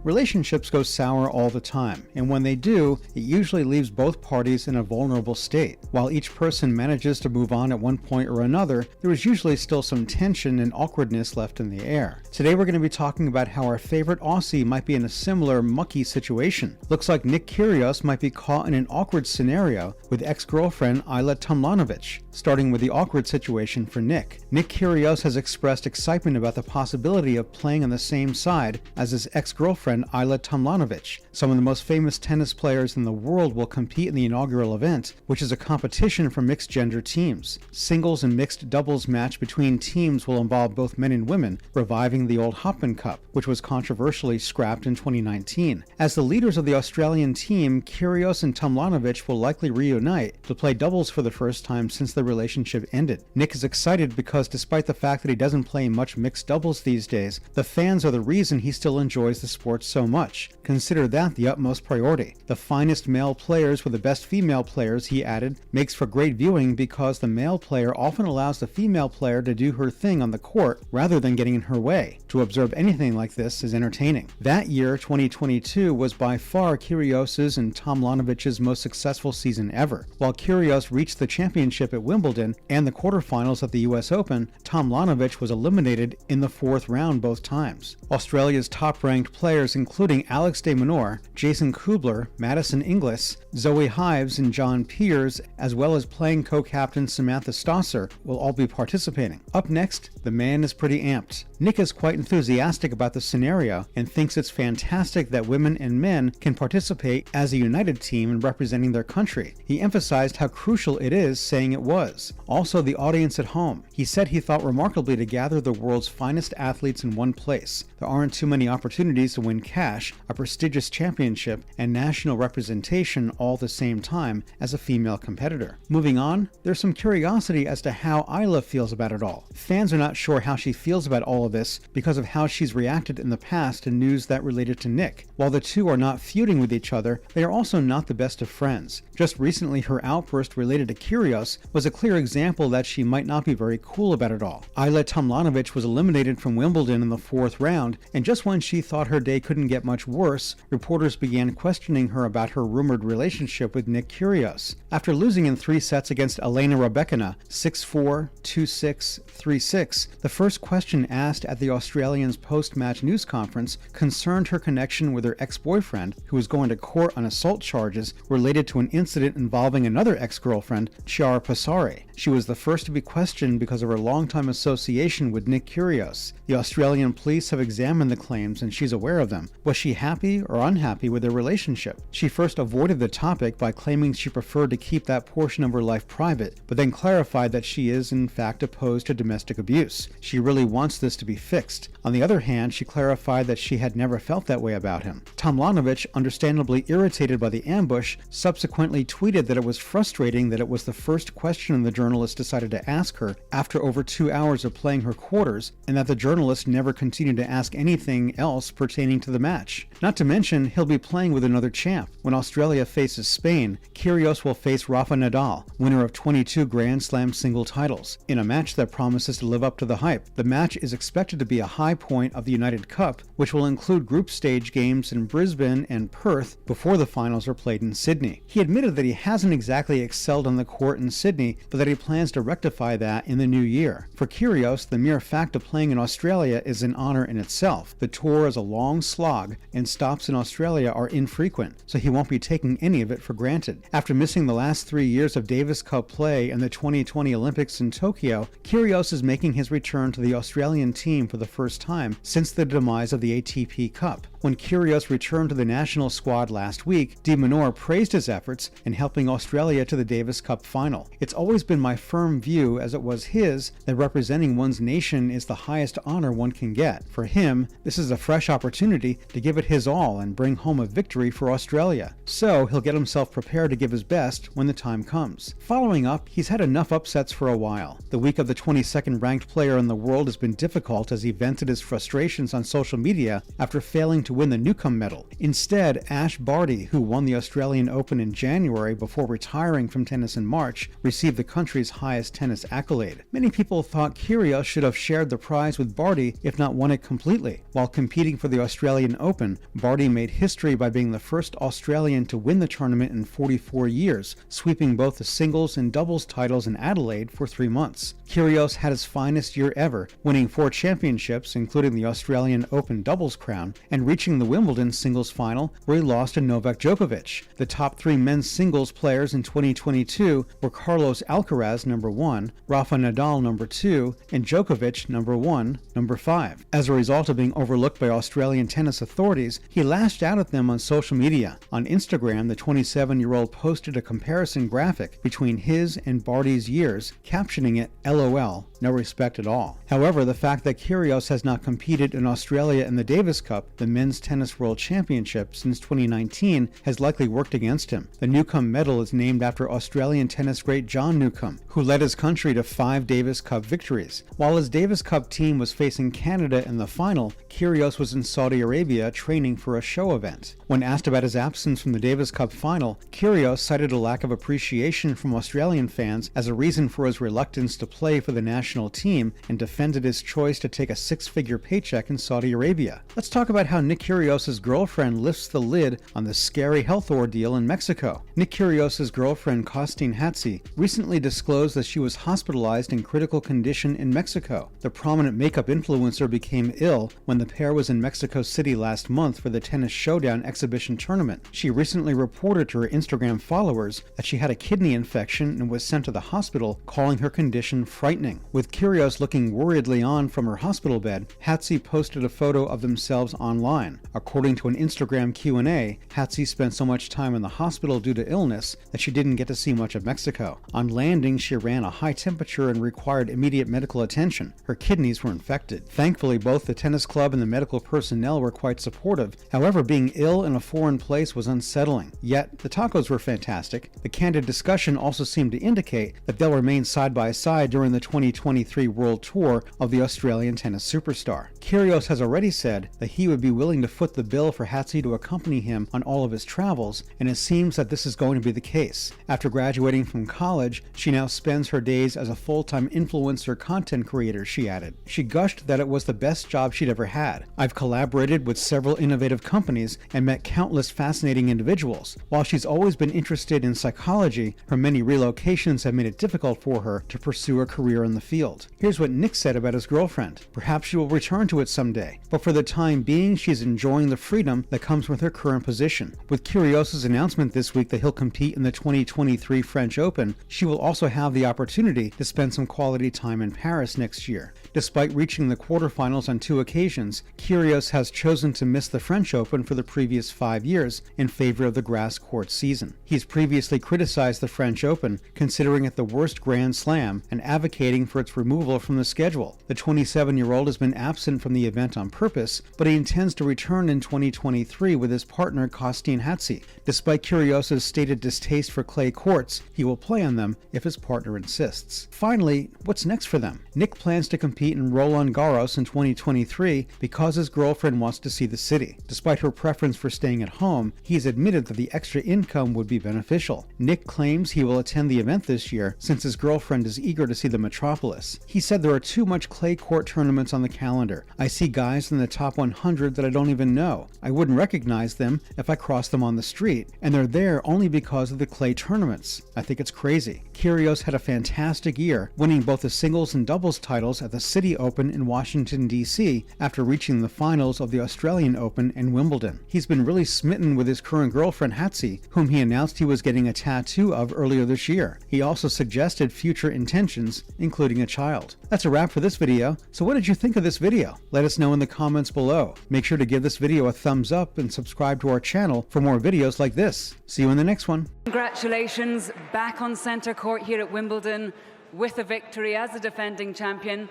Relationships go sour all the time, and when they do, it usually leaves both parties in a vulnerable state. While each person manages to move on at one point or another, there is usually still some tension and awkwardness left in the air. Today we're going to be talking about how our favorite Aussie might be in a similar mucky situation. Looks like Nick Kyrgios might be caught in an awkward scenario with ex-girlfriend Ajla Tomljanovic. Starting with the awkward situation for Nick. Nick Kyrgios has expressed excitement about the possibility of playing on the same side as his ex-girlfriend Ajla Tomljanovic. Some of the most famous tennis players in the world will compete in the inaugural event, which is a competition for mixed-gender teams. Singles and mixed doubles match between teams will involve both men and women, reviving the old Hopman Cup, which was controversially scrapped in 2019. As the leaders of the Australian team, Kyrgios and Tomljanovic will likely reunite to play doubles for the first time since the relationship ended. Nick is excited because despite the fact that he doesn't play much mixed doubles these days, the fans are the reason he still enjoys the sport so much. Consider that the utmost priority. The finest male players with the best female players, he added, makes for great viewing because the male player often allows the female player to do her thing on the court rather than getting in her way. To observe anything like this is entertaining. That year, 2022, was by far Kyrgios's and Tomljanovic's most successful season ever. While Kyrgios reached the championship at Wimbledon and the quarterfinals at the US Open, Tomljanovic was eliminated in the fourth round both times. Australia's top-ranked players, including Alex de Minaur, Jason Kubler, Madison Inglis, Zoe Hives, and John Peers, as well as playing co-captain Samantha Stosur, will all be participating. Up next, the man is pretty amped. Nick is quite enthusiastic about the scenario and thinks it's fantastic that women and men can participate as a united team in representing their country. He emphasized how crucial it is, saying it was. Also, the audience at home. He said he thought remarkably to gather the world's finest athletes in one place. There aren't too many opportunities to win cash, a prestigious championship, and national representation all at the same time as a female competitor. Moving on, there's some curiosity as to how Ajla feels about it all. Fans are not sure how she feels about all of this because of how she's reacted in the past to news that related to Nick. While the two are not feuding with each other, they are also not the best of friends. Just recently, her outburst related to Kyrgios was a clear example that she might not be very cool about it all. Ajla Tomljanovic was eliminated from Wimbledon in the fourth round, and just when she thought her day couldn't get much worse, reporters began questioning her about her rumored relationship with Nick Kyrgios. After losing in 3 sets against Elena Rybakina, 6-4, 2-6, 3-6, the first question asked at the Australians' post-match news conference concerned her connection with her ex-boyfriend, who was going to court on assault charges related to an incident involving another ex-girlfriend, Chiara Passari. She was the first to be questioned because of her longtime association with Nick Kyrgios. The Australian police have examined the claims and she's aware of them. Was she happy or unhappy with their relationship? She first avoided the topic by claiming she preferred to keep that portion of her life private, but then clarified that she is in fact opposed to domestic abuse. She really wants this to be fixed. On the other hand, she clarified that she had never felt that way about him. Tomljanovic, understandably irritated by the ambush, subsequently tweeted that it was frustrating that it was the first question the journalist decided to ask her after over 2 hours of playing her quarters, and that the journalist never continued to ask anything else pertaining to the match. Not to mention, he'll be playing with another champ. When Australia faces Spain, Kyrgios will face Rafa Nadal, winner of 22 Grand Slam single titles, in a match that promises to live up to the hype. The match is expected to be a high point of the United Cup, which will include group stage games in Brisbane and Perth before the finals are played in Sydney. He admitted that he hasn't exactly excelled on the court in Sydney, but that he plans to rectify that in the new year. For Kyrgios, the mere fact of playing in Australia is an honor in itself. The tour is a long slog, and stops in Australia are infrequent, so he won't be taking any of it for granted. After missing the last 3 years of Davis Cup play and the 2020 Olympics in Tokyo, Kyrgios is making his return to the Australian team for the first time since the demise of the ATP Cup. When Kyrgios returned to the national squad last week, de Minaur praised his efforts in helping Australia to the Davis Cup final. It's always been my firm view, as it was his, that representing one's nation is the highest honor one can get. For him, this is a fresh opportunity to give it his all and bring home a victory for Australia. So he'll get himself prepared to give his best when the time comes. Following up, he's had enough upsets for a while. The week of the 22nd ranked player in the world has been difficult as he vented his frustrations on social media after failing to to win the Newcomb medal. Instead, Ash Barty, who won the Australian Open in January before retiring from tennis in March, received the country's highest tennis accolade. Many people thought Kyrgios should have shared the prize with Barty, if not won it completely. While competing for the Australian Open, Barty made history by being the first Australian to win the tournament in 44 years, sweeping both the singles and doubles titles in Adelaide for 3 months. Kyrgios had his finest year ever, winning 4 championships, including the Australian Open doubles crown, and reaching the Wimbledon singles final, where he lost to Novak Djokovic. The top 3 men's singles players in 2022 were Carlos Alcaraz, number 1, Rafa Nadal, number 2, and Djokovic, number 1, number 5. As a result of being overlooked by Australian tennis authorities, he lashed out at them on social media. On Instagram, the 27-year-old posted a comparison graphic between his and Barty's years, captioning it, "LOL, no respect at all." However, the fact that Kyrgios has not competed in Australia in the Davis Cup, the men's tennis world championship, since 2019 has likely worked against him. The Newcomb medal is named after Australian tennis great John Newcomb, who led his country to 5 Davis Cup victories. While his Davis Cup team was facing Canada in the final, Kyrgios was in Saudi Arabia training for a show event. When asked about his absence from the Davis Cup final, Kyrgios cited a lack of appreciation from Australian fans as a reason for his reluctance to play for the national team, and defended his choice to take a 6-figure paycheck in Saudi Arabia. Let's talk about how Nick Kyrgios' girlfriend lifts the lid on the scary health ordeal in Mexico. Nick Kyrgios' girlfriend, Costin Hatzi, recently disclosed that she was hospitalized in critical condition in Mexico. The prominent makeup influencer became ill when the pair was in Mexico City last month for the Tennis Showdown exhibition tournament. She recently reported to her Instagram followers that she had a kidney infection and was sent to the hospital, calling her condition frightening. With Kyrgios looking worriedly on from her hospital bed, Hatzi posted a photo of themselves online. According to an Instagram Q&A, Hatzi spent so much time in the hospital due to illness that she didn't get to see much of Mexico. On landing, she ran a high temperature and required immediate medical attention. Her kidneys were infected. Thankfully, both the tennis club and the medical personnel were quite supportive. However, being ill in a foreign place was unsettling. Yet, the tacos were fantastic. The candid discussion also seemed to indicate that they'll remain side by side during the 2023 World Tour of the Australian tennis superstar. Kyrgios has already said that he would be willing to foot the bill for Hatzi to accompany him on all of his travels, and it seems that this is going to be the case. After graduating from college, she now spends her days as a full-time influencer content creator, she added. She gushed that it was the best job she'd ever had. "I've collaborated with several innovative companies and met countless fascinating individuals. While she's always been interested in psychology, her many relocations have made it difficult for her to pursue a career in the field." Here's what Nick said about his girlfriend. "Perhaps she will return to it someday, but for the time being, she's enjoying the freedom that comes with her current position." With Kyrgios' announcement this week that he'll compete in the 2023 French Open, she will also have the opportunity to spend some quality time in Paris next year. Despite reaching the quarterfinals on 2 occasions, Kyrgios has chosen to miss the French Open for the previous 5 years in favor of the grass court season. He's previously criticized the French Open, considering it the worst Grand Slam and advocating for its removal from the schedule. The 27-year-old has been absent from the event on purpose, but he intends to return in 2023 with his partner Costin Hatzi. Despite Kyrgios' stated distaste for clay courts, he will play on them if his partner insists. Finally, what's next for them? Nick plans to compete in Roland Garros in 2023 because his girlfriend wants to see the city. Despite her preference for staying at home, he's admitted that the extra income would be beneficial. Nick claims he will attend the event this year since his girlfriend is eager to see the metropolis. He said, "There are too much clay court tournaments on the calendar. I see guys in the top 100 that I don't even know. I wouldn't recognize them if I crossed them on the street, and they're there only because of the clay tournaments. I think it's crazy." Kyrgios had a fantastic year, winning both the singles and doubles titles at the City Open in Washington, D.C. after reaching the finals of the Australian Open and Wimbledon. He's been really smitten with his current girlfriend Hatzi, whom he announced he was getting a tattoo of earlier this year. He also suggested future intentions, including a child. That's a wrap for this video. So what did you think of this video? Let us know in the comments below. Make sure to give this video a thumbs up and subscribe to our channel for more videos like this. See you in the next one. Congratulations, back on centre court here at Wimbledon with a victory as a defending champion.